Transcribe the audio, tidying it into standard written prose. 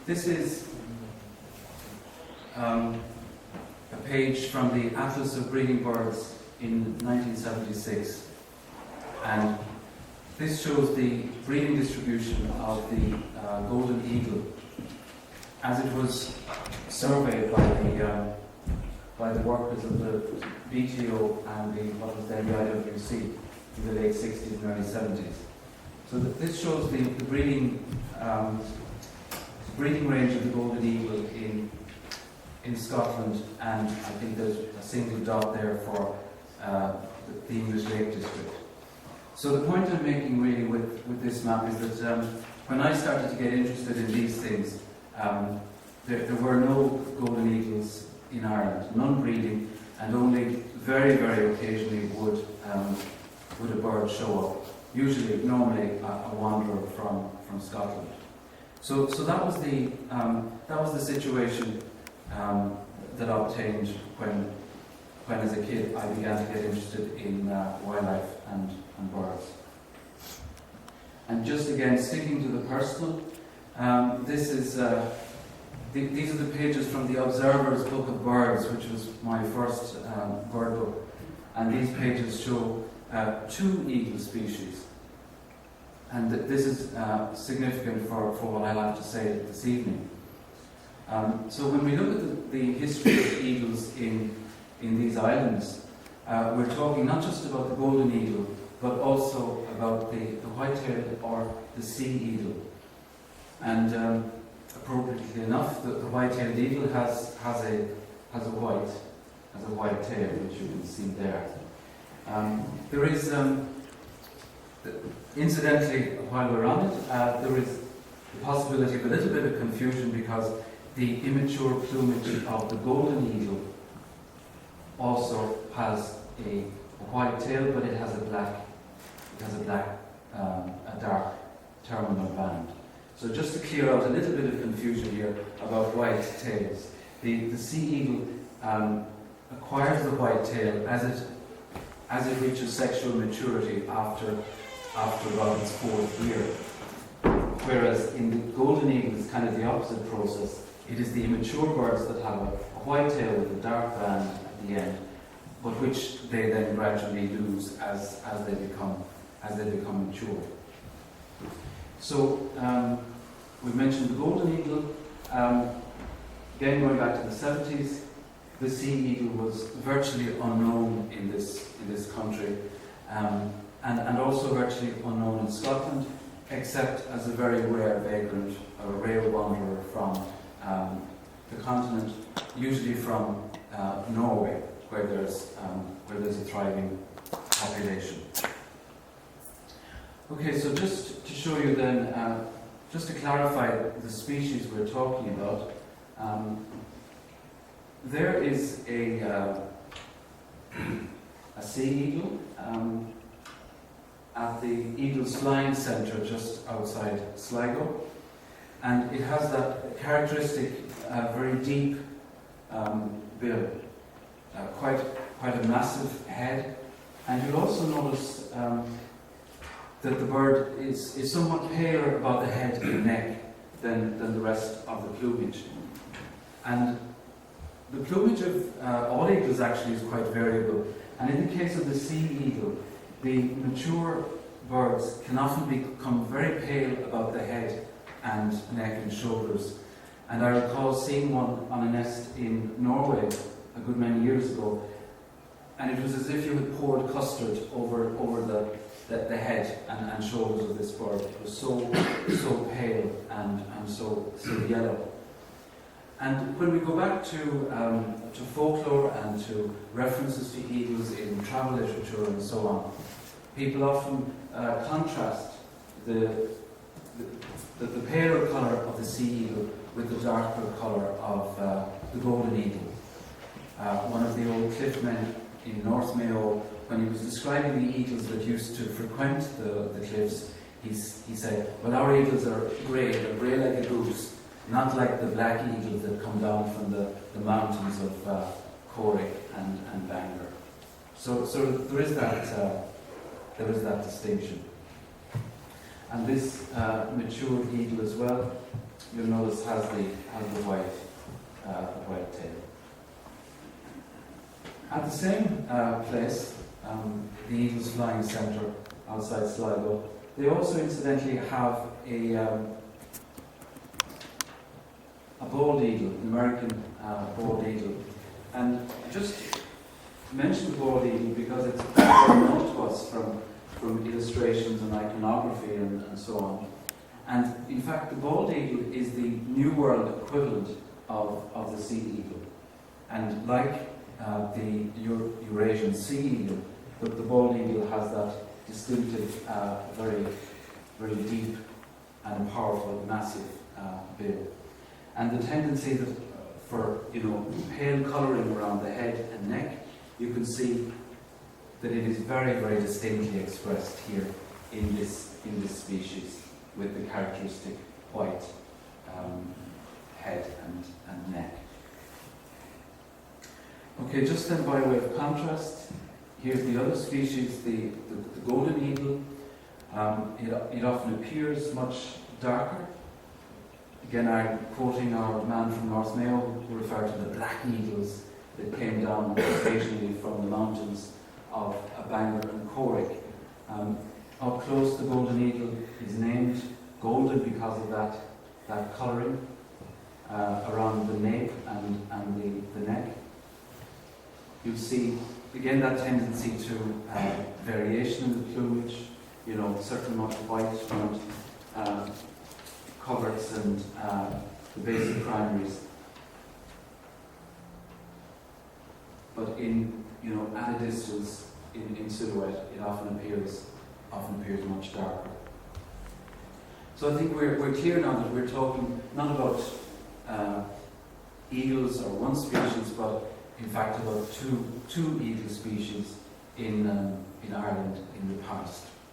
This is a page from the Atlas of Breeding Birds in 1976, and this shows the breeding distribution of the golden eagle as it was surveyed by the workers of the BTO and what was then the IWC in the late 60s and early 70s. So this shows the breeding range of the golden eagle in Scotland, and I think there's a single dot there for the English Lake District. So the point I'm making really with this map is that when I started to get interested in these things, there were no golden eagles in Ireland, none breeding, and only very, very occasionally would a bird show up. Usually, normally, a wanderer from Scotland. So that was the situation that I obtained when as a kid I began to get interested in wildlife and birds. And just again, sticking to the personal, these are the pages from the Observer's Book of Birds, which was my first bird book. And these pages show 2 eagle species. And this is significant for what I'll have to say this evening. So when we look at the history of eagles in these islands, we're talking not just about the golden eagle, but also about the white-tailed or the sea eagle. And appropriately enough, the white-tailed eagle has a white tail, which you can see there. There is, incidentally, while we're on it, there is the possibility of a little bit of confusion because the immature plumage of the golden eagle also has a white tail, but it has a dark terminal band. So just to clear out a little bit of confusion here about white tails, the sea eagle acquires the white tail as it reaches sexual maturity after about its 4th year. Whereas in the golden eagle, it's kind of the opposite process. It is the immature birds that have a white tail with a dark band at the end, but which they then gradually lose as they become mature. So we mentioned the golden eagle. Again, going back to the 70s, the sea eagle was virtually unknown in this country, and also virtually unknown in Scotland, except as a very rare vagrant or a rare wanderer from the continent, usually from Norway, where there's a thriving population. Okay, so just to show you then, just to clarify the species we're talking about, there is a sea eagle at the Eagle's Flying Centre just outside Sligo, and it has that characteristic very deep bill, quite a massive head, and you'll also notice that the bird is somewhat paler about the head and neck than the rest of the plumage. And the plumage of all eagles actually is quite variable. And in the case of the sea eagle, the mature birds can often become very pale about the head and neck and shoulders. And I recall seeing one on a nest in Norway a good many years ago, and it was as if you had poured custard over the head and shoulders of this bird. It was so pale and so yellow. And when we go back to folklore and to references to eagles in travel literature and so on, people often contrast the paler colour of the sea eagle with the darker colour of the golden eagle. One of the old cliff men in North Mayo, when he was describing the eagles that used to frequent the cliffs, he said, well, our eagles are grey, they're grey like a goose, not like the black eagles that come down from the mountains of Cork and Bangor. So there is that distinction. And this matured eagle as well you'll notice has the white tail. At the same place, the Eagle's Flying Centre outside Sligo, they also incidentally have a bald eagle, an American bald eagle. And I just mention the bald eagle because it's well known to us from illustrations and iconography and so on. And in fact, the bald eagle is the New World equivalent of the sea eagle. And like the Eurasian sea eagle, the bald eagle has that distinctive, very, very deep and powerful, massive bill. And the tendency for pale colouring around the head and neck, you can see that it is very, very distinctly expressed here in this species, with the characteristic white head and neck. Okay, just then by way of contrast, here's the other species, the golden eagle. It often appears much darker. Again, I'm quoting our man from North Mayo, who referred to the black eagles that came down occasionally from the mountains of Bangor and Cork. Up close, the golden eagle is named golden because of that colouring around the nape and the neck. You'll see, again, that tendency to variation in the plumage, certain amount of white around coverts and the basic primaries. But at a distance, in silhouette, it often appears much darker. So I think we're clear now that we're talking not about eagles or one species, but in fact about two eagle species in Ireland in the past.